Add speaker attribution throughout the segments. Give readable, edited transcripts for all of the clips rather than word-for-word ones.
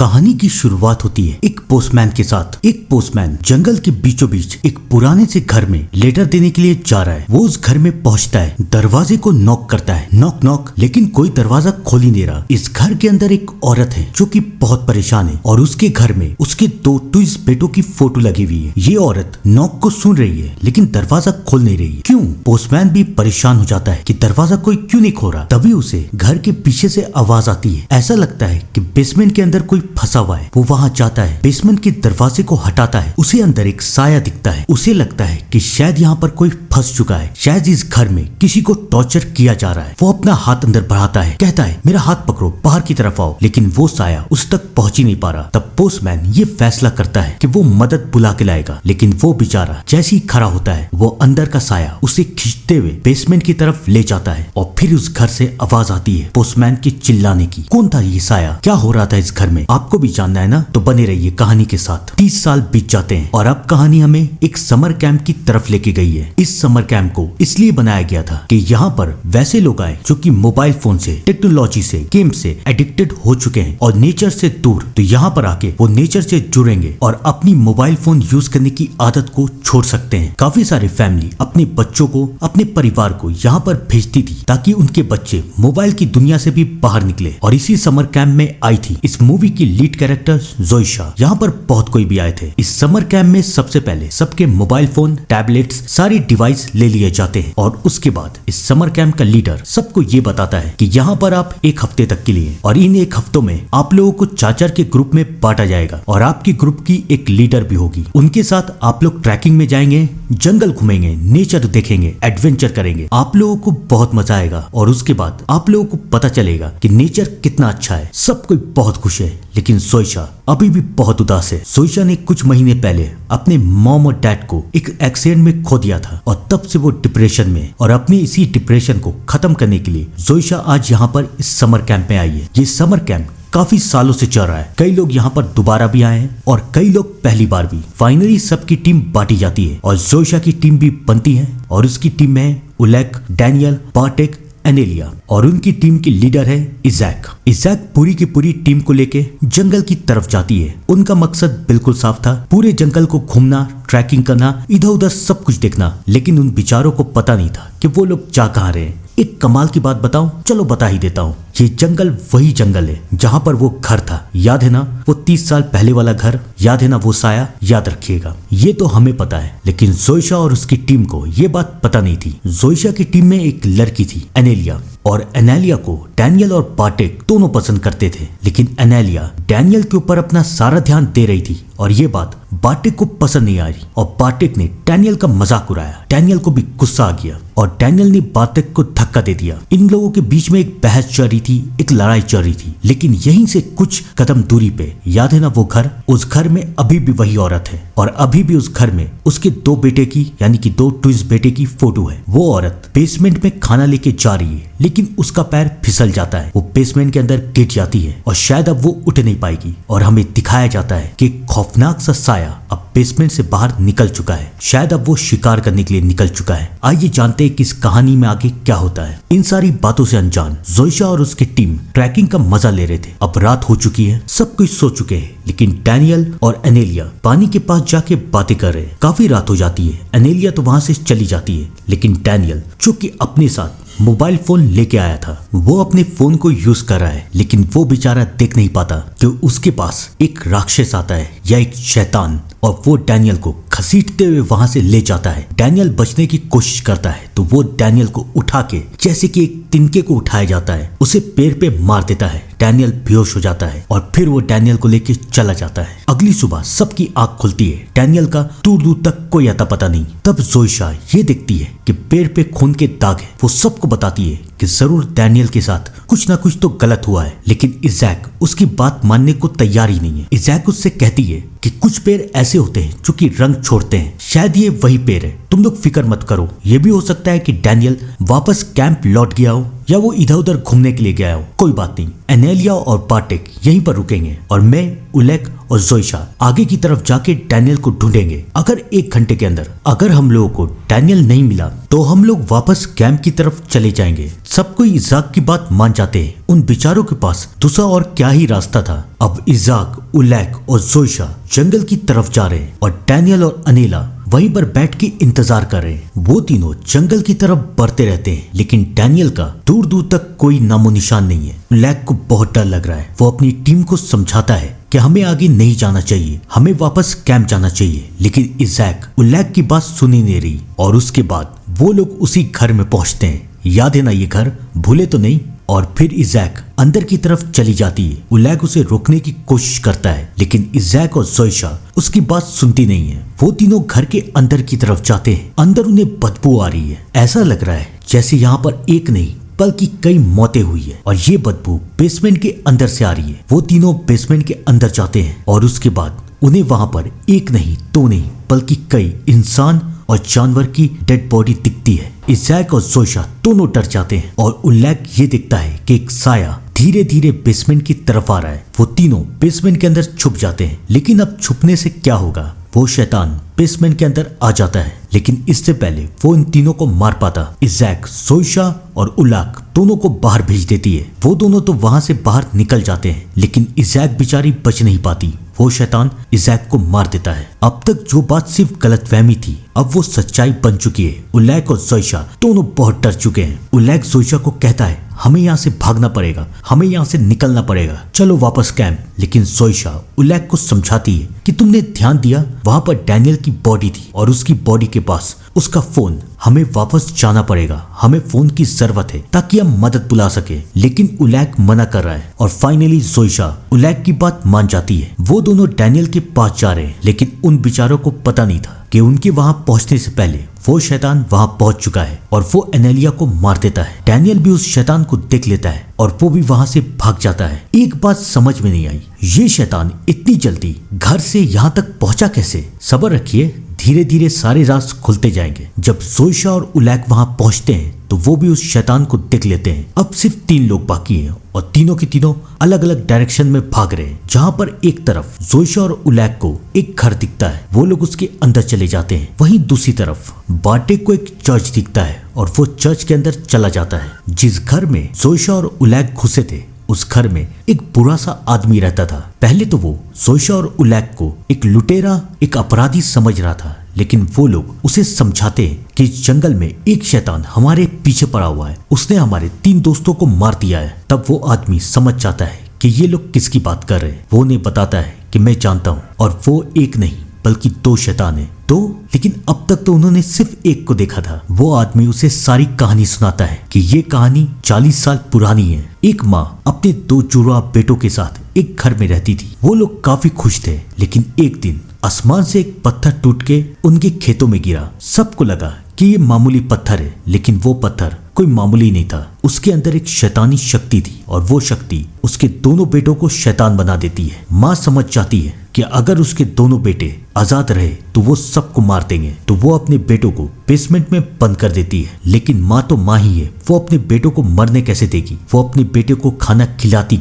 Speaker 1: कहानी की शुरुआत होती है एक पोस्टमैन के साथ। एक पोस्टमैन जंगल के बीचों बीच एक पुराने से घर में लेटर देने के लिए जा रहा है। वो उस घर में पहुंचता है, दरवाजे को नॉक करता है, नॉक नॉक, लेकिन कोई दरवाजा खोल ही नहीं रहा। इस घर के अंदर एक औरत है जो कि बहुत परेशान है और उसके घर में उसके 2 ट्विंस बेटों की फोटो लगी हुई है। ये औरत नॉक को सुन रही है लेकिन दरवाजा खोल नहीं रही। क्यों? पोस्टमैन भी परेशान हो जाता है कि दरवाजा कोई क्यों नहीं खोल रहा। तभी उसे घर के पीछे से आवाज आती है। ऐसा लगता है कि बेसमेंट के अंदर कोई फंसा हुआ है। वो वहां जाता है, बेसमेंट के दरवाजे को हटाता है, उसे अंदर एक साया दिखता है। उसे लगता है कि शायद यहाँ पर कोई फंस चुका है, शायद इस घर में किसी को टॉर्चर किया जा रहा है। वो अपना हाथ अंदर बढ़ाता है, कहता है मेरा हाथ पकड़ो, बाहर की तरफ आओ, लेकिन वो साया उस तक पहुंच ही नहीं पा रहा। तब पोस्टमैन ये फैसला करता है कि वो मदद बुला के लाएगा, लेकिन वो बेचारा जैसे ही खड़ा होता है वो अंदर का साया उसे खींचते हुए बेसमेंट की तरफ ले जाता है। और फिर उस घर से आवाज आती है पोस्टमैन के चिल्लाने की। कौन था ये साया? क्या हो रहा था इस घर में? आपको भी जानना है ना? तो बने रहिए कहानी के साथ। 30 साल बीत जाते हैं और अब कहानी हमें एक समर कैंप की तरफ लेके गई है। इस समर कैंप को इसलिए बनाया गया था कि यहाँ पर वैसे लोग आए जो कि मोबाइल फोन से, टेक्नोलॉजी से, गेम से एडिक्टेड हो चुके हैं और नेचर से दूर। तो यहाँ पर आके वो नेचर से जुड़ेंगे और अपनी मोबाइल फोन यूज करने की आदत को छोड़ सकते हैं। काफी सारे फैमिली अपने बच्चों को, अपने परिवार को यहाँ पर भेजती थी ताकि उनके बच्चे मोबाइल की दुनिया से भी बाहर निकले। और इसी समर कैंप में आई थी इस मूवी की लीड कैरेक्टर जोइशा। यहाँ पर बहुत कोई भी आए थे। इस समर कैंप में सबसे पहले सबके मोबाइल फोन, टैबलेट्स, सारी डिवाइस ले लिए जाते हैं और उसके बाद इस समर कैंप का लीडर सबको ये बताता है कि यहाँ पर आप 1 हफ्ते तक के लिए, और इन 1 हफ्तों में आप लोगों को 4 के ग्रुप में बांटा जाएगा और आपकी ग्रुप की एक लीडर भी होगी। उनके साथ आप लोग ट्रैकिंग में जाएंगे, जंगल घूमेंगे, नेचर देखेंगे, एडवेंचर करेंगे। आप लोगों को बहुत मजा आएगा और उसके बाद आप लोगों को पता चलेगा कि नेचर कितना अच्छा है। सब कोई बहुत खुश है, लेकिन जोइशा अभी भी बहुत उदास है। जोइशा ने कुछ महीने पहले अपने मॉम और डैड को एक एक्सीडेंट में खो दिया था और तब से वो डिप्रेशन में, और अपनी इसी डिप्रेशन को खत्म करने के लिए जोइशा आज यहाँ पर इस समर कैंप में आई है। ये समर कैंप काफी सालों से चल रहा है। कई लोग यहाँ पर दोबारा भी आए हैं और कई लोग पहली बार भी। फाइनली सबकी टीम बांटी जाती है और जोइशा की टीम भी बनती है और उसकी टीम में है उलेग, डैनियल, बार्टेक, एनेलिया, और उनकी टीम की लीडर है इज़ैक। इज़ैक पूरी की पूरी टीम को लेके जंगल की तरफ जाती है। उनका मकसद बिल्कुल साफ था, पूरे जंगल को घूमना, ट्रैकिंग करना, इधर उधर सब कुछ देखना। लेकिन उन बेचारों को पता नहीं था कि वो लोग जा कहाँ रहे हैं। एक कमाल की बात बताऊं? चलो बता ही देता हूँ। ये जंगल वही जंगल है जहाँ पर वो घर था। याद है ना वो 30 साल पहले वाला घर? याद है ना वो साया? याद रखिएगा। ये तो हमें पता है, लेकिन जोइशा और उसकी टीम को ये बात पता नहीं थी। जोइशा की टीम में एक लड़की थी एनेलिया, और एनेलिया को डैनियल और बार्टेक दोनों पसंद करते थे। लेकिन एनेलिया डैनियल के ऊपर अपना सारा ध्यान दे रही थी और ये बात बार्टेक को पसंद नहीं आ रही और बार्टेक ने डैनियल का मजाक उड़ाया। डैनियल को भी गुस्सा आ गया और डैनियल ने बार्टेक को धक्का दे दिया। इन लोगों के बीच में एक बहस चल रही थी, एक लड़ाई चल रही थी। लेकिन यहीं से कुछ कदम दूरी पे, याद है ना वो घर? उस घर में अभी भी वही औरत है और अभी भी उस घर में उसके 2 बेटे की, यानी कि 2 ट्विंस बेटे की फोटो है। वो औरत बेसमेंट में खाना लेके जा रही है लेकिन उसका पैर फिसल जाता है। वो बेसमेंट के अंदर गिर जाती है और शायद अब वो उठ नहीं पाएगी और हमें दिखाया जाता है कि खौफनाक सा साया अब बेसमेंट से बाहर निकल चुका है। शायद अब वो शिकार करने के लिए निकल चुका है। आइए जानते हैं कि इस कहानी में आगे क्या होता है। इन सारी बातों से अनजान जोइशा और उसकी टीम ट्रैकिंग का मजा ले रहे थे। अब रात हो चुकी है, सब कुछ सो चुके हैं, लेकिन डैनियल और एनेलिया पानी के पास जाके बातें कर रहे हैं। काफी रात हो जाती है। एनेलिया तो वहां से चली जाती है, लेकिन डैनियल जो कि अपने साथ मोबाइल फोन लेके आया था, वो अपने फोन को यूज कर रहा है। लेकिन वो बेचारा देख नहीं पाता कि उसके पास एक राक्षस आता है या एक शैतान, और वो डैनियल को घसीटते हुए वहां से ले जाता है। डैनियल बचने की कोशिश करता है तो वो डैनियल को उठा के, जैसे कि एक तिनके को उठाया जाता है, उसे पेड़ पे मार देता है। डैनियल बेहोश हो जाता है और फिर वो डैनियल को लेके चला जाता है। अगली सुबह सबकी आंख खुलती है। डैनियल का दूर दूर तक कोई आता पता नहीं। तब जोइशा ये देखती है कि पेड़ पे खून के दाग है। वो सबको बताती है कि जरूर डैनियल के साथ कुछ ना कुछ तो गलत हुआ है। लेकिन इज़ैक उसकी बात मानने को तैयार ही नहीं है। इज़ैक उससे कहती है कि कुछ पेड़ ऐसे होते हैं जो कि रंग छोड़ते हैं, शायद ये वही पेड़ है। तुम लोग फिक्र मत करो, ये भी हो सकता है कि डैनियल वापस कैंप लौट गया हो या वो इधर उधर घूमने के लिए गया हो। कोई बात नहीं, एनेलिया और बार्टिक यहीं पर रुकेंगे और मैं, उलेक और जोइशा आगे की तरफ जाके डैनियल को ढूंढेंगे। अगर 1 घंटे के अंदर अगर हम लोगों को डैनियल नहीं मिला तो हम लोग वापस कैंप की तरफ चले जाएंगे। सब कोई इजाक की बात मान जाते हैं। उन बेचारों के पास दूसरा और क्या ही रास्ता था। अब इजाक, उलेक और जोइशा जंगल की तरफ जा रहे हैं और डैनियल और अनीला वहीं पर बैठ के इंतजार कर रहे हैं। वो तीनों जंगल की तरफ बढ़ते रहते हैं, लेकिन डैनियल का दूर दूर तक कोई नामो निशान नहीं है। उलेक को बहुत डर लग रहा है। वो अपनी टीम को समझाता है कि हमें आगे नहीं जाना चाहिए, हमें वापस कैंप जाना चाहिए, लेकिन इज़ैक उलेक की बात सुन ही नहीं रही। और उसके बाद वो लोग उसी घर में पहुंचते हैं। याद है ना ये घर, भूले तो नहीं। और फिर इज़ैक अंदर की तरफ चली जाती है। उलेक उसे रोकने की कोशिश करता है, लेकिन इज़ैक और जोइशा उसकी बात सुनती नहीं है। वो तीनों घर के अंदर की तरफ जाते हैं। अंदर उन्हें बदबू आ रही है। ऐसा लग रहा है जैसे यहाँ पर एक नहीं बल्कि कई मौतें हुई है और ये बदबू बेसमेंट के अंदर से आ रही है। वो तीनों बेसमेंट के अंदर जाते हैं और उसके बाद उन्हें वहां पर एक नहीं, दो नहीं, बल्कि कई इंसान और जानवर की डेड बॉडी दिखती है। इज़ैक और जोइशा दोनों डर जाते हैं और उलेक ये दिखता है कि एक साया धीरे धीरे बेसमेंट की तरफ आ रहा है। वो तीनों बेसमेंट के अंदर छुप जाते हैं, लेकिन अब छुपने से क्या होगा। वो शैतान बेसमेंट के अंदर आ जाता है, लेकिन इससे पहले वो इन तीनों को मार पाता। इज़ैक, जोइशा और उलेक दोनों को बाहर भेज देती है। वो दोनों तो वहां से बाहर निकल जाते हैं, लेकिन इज़ैक बेचारी बच नहीं पाती। वो शैतान इज़ैक को मार देता है। अब तक जो बात सिर्फ गलतफहमी थी, अब वो सच्चाई बन चुकी है। उलेक और जोइशा दोनों बहुत डर चुके हैं। उलेक जोइशा को कहता है हमें यहाँ से भागना पड़ेगा, हमें यहाँ से निकलना पड़ेगा, चलो वापस कैंप। लेकिन जोइशा उलेक को समझाती है कि तुमने ध्यान दिया वहां पर डैनियल की बॉडी थी और उसकी बॉडी के पास उसका फोन, हमें वापस जाना पड़ेगा, हमें फोन की जरूरत है ताकि हम मदद बुला सके। लेकिन उलेक मना कर रहा है और फाइनली जोइशा उलेक की बात मान जाती है। वो दोनों डैनियल के पास जा रहे हैं, लेकिन उन बेचारों को पता नहीं था कि उनके वहां पहुंचने से पहले वो शैतान वहां पहुंच चुका है और वो एनेलिया को मार देता है। डैनियल भी उस शैतान को देख लेता है और वो भी वहां से भाग जाता है। एक बात समझ में नहीं आई, ये शैतान इतनी जल्दी घर से यहाँ तक पहुंचा कैसे। सब्र रखिए, धीरे धीरे सारे राज खुलते जाएंगे। जब जोइशा और उलेक वहां पहुंचते हैं तो वो भी उस शैतान को देख लेते हैं। अब सिर्फ 3 लोग बाकी हैं और तीनों के तीनों अलग अलग डायरेक्शन में भाग रहे हैं। जहां पर एक तरफ जोइशा और उलेक को एक घर दिखता है, वो लोग उसके अंदर चले जाते हैं। वहीं दूसरी तरफ बार्टिक को एक चर्च दिखता है और वो चर्च के अंदर चला जाता है। जिस घर में जोइशा और उलेक घुसे थे उस घर में एक बुरा सा आदमी रहता था। पहले तो वो जोइशा और उलेक को एक लुटेरा, एक अपराधी समझ रहा था, लेकिन वो लोग उसे समझाते हैं कि इस जंगल में एक शैतान हमारे पीछे पड़ा हुआ है, उसने हमारे 3 दोस्तों को मार दिया है। तब वो आदमी समझ जाता है कि ये लोग किसकी बात कर रहे हैं। वो उन्हें बताता है कि मैं जानता हूँ और वो एक नहीं बल्कि 2 शैतान है। तो लेकिन अब तक तो उन्होंने सिर्फ एक को देखा था। वो आदमी उसे सारी कहानी सुनाता है कि ये कहानी 40 साल पुरानी है। एक माँ अपने 2 जुड़वा बेटों के साथ एक घर में रहती थी। वो लोग काफी खुश थे, लेकिन एक दिन आसमान से एक पत्थर टूट के उनके खेतों में गिरा। सबको लगा कि ये मामूली पत्थर है, लेकिन वो पत्थर कोई मामूली नहीं था। उसके अंदर एक शैतानी शक्ति थी और वो शक्ति उसके दोनों बेटों को शैतान बना देती है। माँ समझ जाती है कि अगर उसके दोनों बेटे आजाद रहे तो वो सबको मार देंगे, तो वो अपने बेटों को बेसमेंट में बंद कर देती है। लेकिन माँ तो माँ ही है, वो अपने बेटों को मरने कैसे देगी। वो अपने बेटे को खाना खिलाती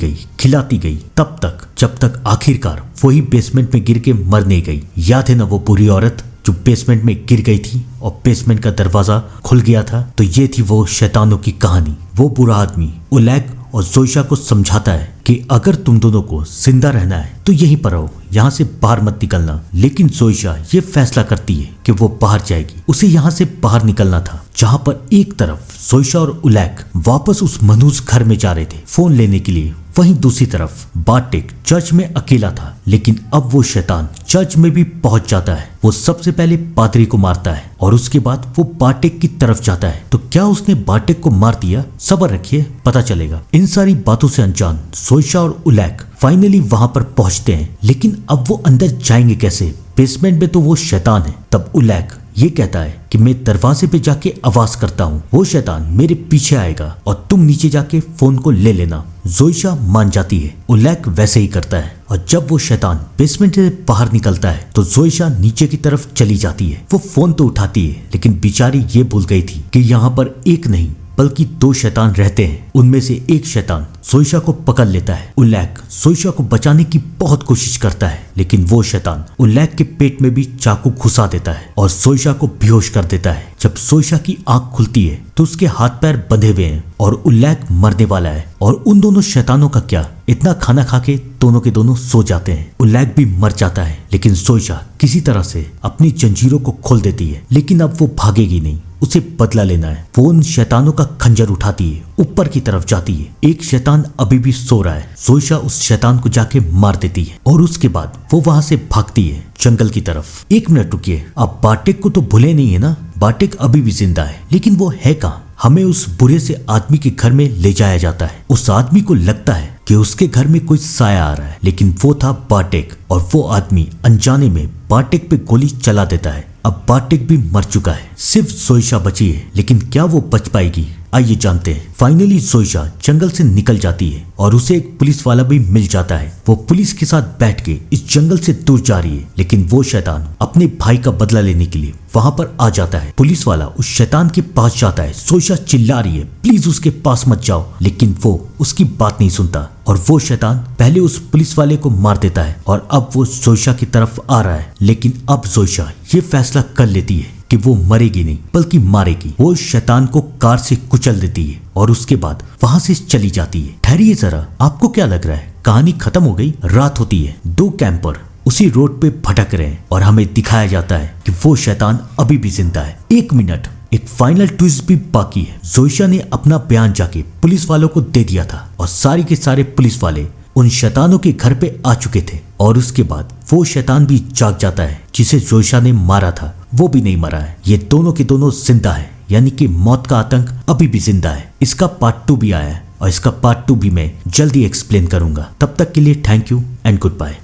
Speaker 1: गई तब तक जब तक आखिरकार वही बेसमेंट में गिर के मर नहीं गई। याद है ना वो बुरी औरत जो बेसमेंट में गिर गई थी और बेसमेंट का दरवाजा खुल गया था। तो ये थी वो शैतानों की कहानी। वो बुरा आदमी उलेक और जोइशा को समझाता है कि अगर तुम दोनों को जिंदा रहना है तो यहीं पर रहो, यहाँ से बाहर मत निकलना। लेकिन जोइशा ये फैसला करती है कि वो बाहर जाएगी। उसे यहाँ से बाहर निकलना था। जहाँ पर एक तरफ जोइशा और उलेक वापस उस मनहूस घर में जा रहे थे फोन लेने के लिए, वहीं दूसरी तरफ बार्टिक चर्च में अकेला था। लेकिन अब वो शैतान चर्च में भी पहुंच जाता है। वो सबसे पहले पादरी को मारता है और उसके बाद वो बार्टिक की तरफ जाता है। तो क्या उसने बार्टिक को मार दिया? सब्र रखिए, पता चलेगा। इन सारी बातों से अनजान जोइशा और उलेक फाइनली वहां पर पहुंचते हैं, लेकिन अब वो अंदर जाएंगे कैसे? बेसमेंट में तो वो शैतान है। तब उलेक ये कहता है कि मैं दरवाजे पे जाके आवाज करता हूँ, वो शैतान मेरे पीछे आएगा और तुम नीचे जाके फोन को ले लेना। जोइशा मान जाती है। उलेक वैसे ही करता है और जब वो शैतान बेसमेंट से बाहर निकलता है तो जोइशा नीचे की तरफ चली जाती है। वो फोन तो उठाती है, लेकिन बेचारी ये भूल गई थी कि यहाँ पर एक नहीं बल्कि 2 शैतान रहते हैं। उनमें से एक शैतान सोइशा को पकड़ लेता है। उल्लेख सोइशा को बचाने की बहुत कोशिश करता है, लेकिन वो शैतान उल्लेख के पेट में भी चाकू घुसा देता है और सोइशा को बेहोश कर देता है। जब सोइशा की आंख खुलती है तो उसके हाथ पैर बंधे हुए हैं और उल्लेख मरने वाला है। और उन दोनों शैतानों का क्या, इतना खाना खा के दोनों के दोनों सो जाते हैं। उल्लेख भी मर जाता है, लेकिन सोइशा किसी तरह से अपनी जंजीरों को खोल देती है। लेकिन अब वो भागेगी नहीं, उसे बदला लेना है। वो उन शैतानों का खंजर उठाती है, ऊपर की तरफ जाती है। एक शैतान अभी भी सो रहा है। सोइशा उस शैतान को जाके मार देती है और उसके बाद वो वहां से भागती है जंगल की तरफ। 1 मिनट रुकिए, आप बार्टिक को तो भूले नहीं है ना? बार्टिक अभी भी जिंदा है, लेकिन वो है कहाँ? हमें उस बुरे से आदमी के घर में ले जाया जाता है। उस आदमी को लगता है कि उसके घर में कोई साया आ रहा है, लेकिन वो था बार्टिक। और वो आदमी अनजाने में बार्टिक पे गोली चला देता है। अब बार्टिक भी मर चुका है, सिर्फ सोइशा बची है। लेकिन क्या वो बच पाएगी? आइए जानते हैं। फाइनली सोइशा जंगल से निकल जाती है और उसे एक पुलिस वाला भी मिल जाता है। वो पुलिस के साथ बैठ के इस जंगल से दूर जा रही है, लेकिन वो शैतान अपने भाई का बदला लेने के लिए वहां पर आ जाता है। पुलिस वाला उस शैतान के पास जाता है। सोइशा चिल्ला रही है, प्लीज उसके पास मत जाओ, लेकिन वो उसकी बात नहीं सुनता और वो शैतान पहले उस पुलिस वाले को मार देता है और अब वो सोइशा की तरफ आ रहा है। लेकिन अब सोइशा ये फैसला कर लेती है कि वो मरेगी नहीं बल्कि मारेगी। वो शैतान को कार से कुचल देती है और उसके बाद वहां से चली जाती है। ठहरिए जरा, आपको क्या लग रहा है कहानी खत्म हो गई? रात होती है, 2 कैंपर उसी रोड पे भटक रहे हैं और हमें दिखाया जाता है कि वो शैतान अभी भी जिंदा है। 1 मिनट, एक फाइनल ट्विस्ट भी बाकी है। सोइशा ने अपना बयान जाके पुलिस वालों को दे दिया था और सारे के सारे पुलिस वाले उन शैतानों के घर पे आ चुके थे। और उसके बाद वो शैतान भी जाग जाता है जिसे सोइशा ने मारा था। वो भी नहीं मरा है, ये दोनों के दोनों जिंदा है, यानी कि मौत का आतंक अभी भी जिंदा है। इसका पार्ट 2 भी आया है और इसका पार्ट 2 भी मैं जल्दी एक्सप्लेन करूंगा। तब तक के लिए thank you and good bye.